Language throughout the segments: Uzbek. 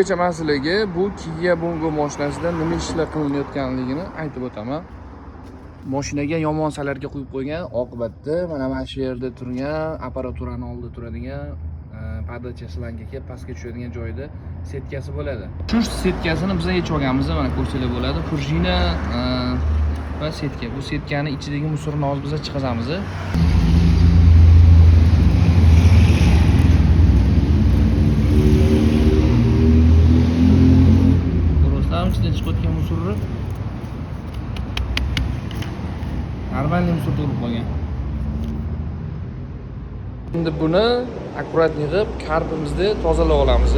Men sizlarga bu Kia Bongo mashinasida nima ishlar qilinayotganligini aytib o'taman. Mashinaga yomon salarga qo'yib qo'ygan, oqibatda mana shu yerda turgan, apparaturani oldida turadigan podacha slangaga pastga tushadigan joyda setkasi bo'ladi. Shu setkasini biz yechib olganmiz, mana ko'rsanglar bo'ladi. Prujina va setka. Bu setkani ichidagi musorni hozir biz chiqazamiz. Ichidan chiqib o'tgan musorni normalniy musor to'lib qolgan. Endi buni akkurat yig'ib, karbimizni tozalab olamiz.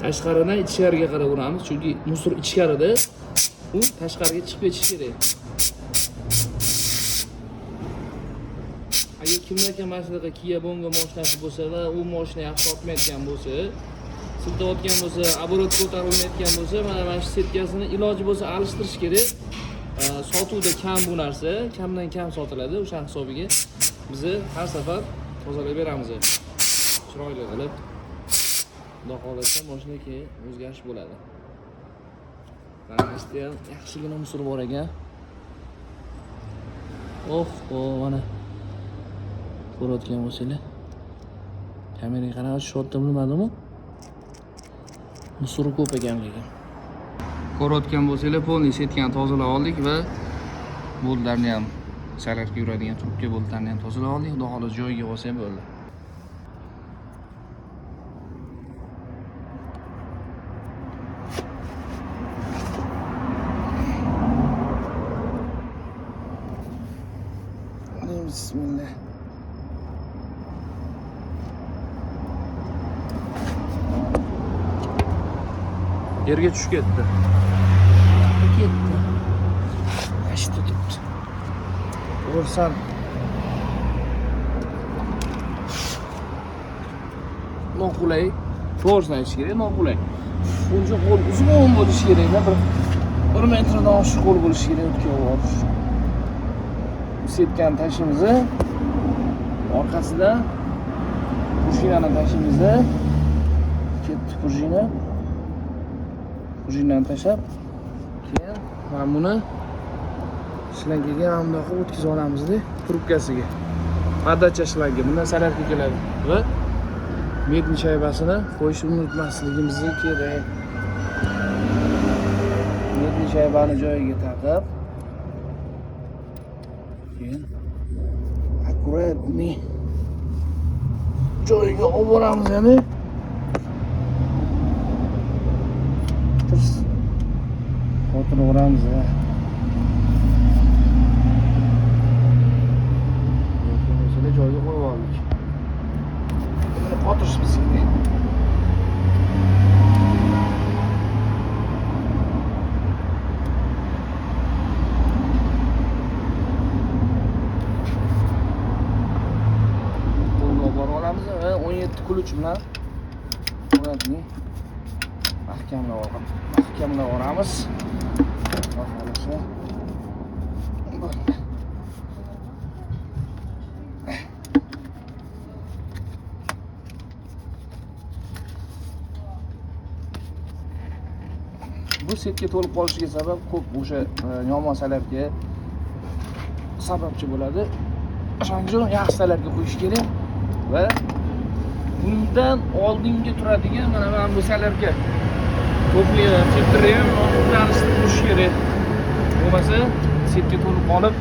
Tashqaridan ichkariga qarab uramiz, chunki musor ichkarida, u tashqariga chiqib ketishi kerak. Agar kimlarga masalan Kia Bongo mashinasi bo'lsa va u mashina yaxshi otmayotgan bo'lsa, siltayotgan bo'lsa, оборот ko'tarilmayotgan bo'lsa, mana shu setkasini iloji bo'lsa alishtirish kerak. Sotuvda kam bu narsa, kamdan kam sotiladi. O'sha hisobiga biz har safar tozalab beramiz. Chiroyli qilib. Xudo xolasa mashina keyin o'zgarish bo'ladi. Mana ishda ham yaxshigina musor bor ekan. Mana ko'rayotgan bo'lsanglar, kameraga qarab shotda bilmadimmi? Musori ko'p ekanligi. Ko'rayotgan bo'lsanglar, polniy setkani tozalab oldik va boltlarni ham salarga yuradigan trubka boltlarni ham tozalab oldik. Xudo xolos joyiga olsa bo'ldi. Bismillah. Yerga tushib ketdi. Ashi tutibdi. O'rsan. Noqulay. To'g'risini aytish kerak, noqulay. Buncha qo'l uzun bo'lishi kerak, 1 metrdan oshiq qo'l bo'lishi kerak o'tkazib olish. Setkani tashimiz, orqasida prujinani tashimiz. Ketdi prujina. Prujinani tashlab, keyin mana buni shlangaga ham bunday qilib o'tkazib olamiz-da, trubkasiga. Podacha shlangi bundan salarga keladi va medni shaybasini qo'yishni unutmasligimiz kerak. Medni shaybani joyiga taqib, keyin akkuratni joyiga olib boramiz, ya'ni Xotin o'ramiz. Yo'q, joyiga qo'yib oldik. Buni qotirishimiz kerak. Qo'lga borib olamiz va 17 kulich bilan o'rnatni mahkamlab olamiz. Bu setka to'lib qolishiga sabab ko'p o'sha yomon salarga sababchi bo'ladi. O'shaning uchun yaxshi salarga qo'yish kerak va bundan oldingi turadigan mana bu salarga ko'plik filtrni ham tanishtirib kerak. Bo'lmasa setka to'lib qolib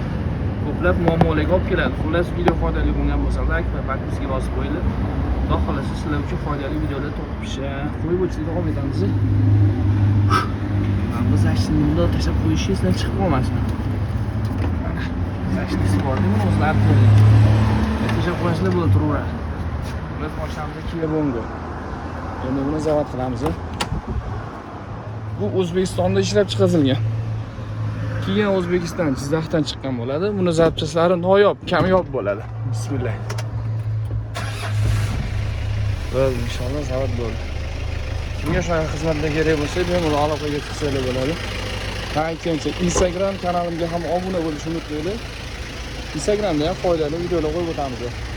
ko'plab muammolarga olib keladi. Xullas, video foydali bo'lgan bo'lsa, like va podpiskaga bosib qo'yinglar. Xudo xolasa sizlar uchun foydali videolar topib qo'yib o'tishda davom etamiz. Biz ashni bunda tashlab qo'yishni esdan chiqib qolmasin. Ashni bordi, buni o'zlari qo'ydi. Tashlab qo'yishlar bo'lib turaveradi. Biz mashinamizni Kia Bongo. Endi buni zavod qilamiz. Bu O'zbekistonda ishlab chiqarilgan. Keyin O'zbekiston Jizzaxdan chiqqan bo'ladi. Buni zapchaslari noyob, kamyob bo'ladi. Bismillah. Bo'ldi, inshaalloh zavod bo'ldi. Kimga shunaqa xizmatlar kerak bo'lsa, bemalol aloqaga chiqsanglar bo'ladi. Aytgancha Instagram kanalimga ham obuna bo'lishni unutmanglar. Instagramda ham foydali videolar qo'yib o'tamiz.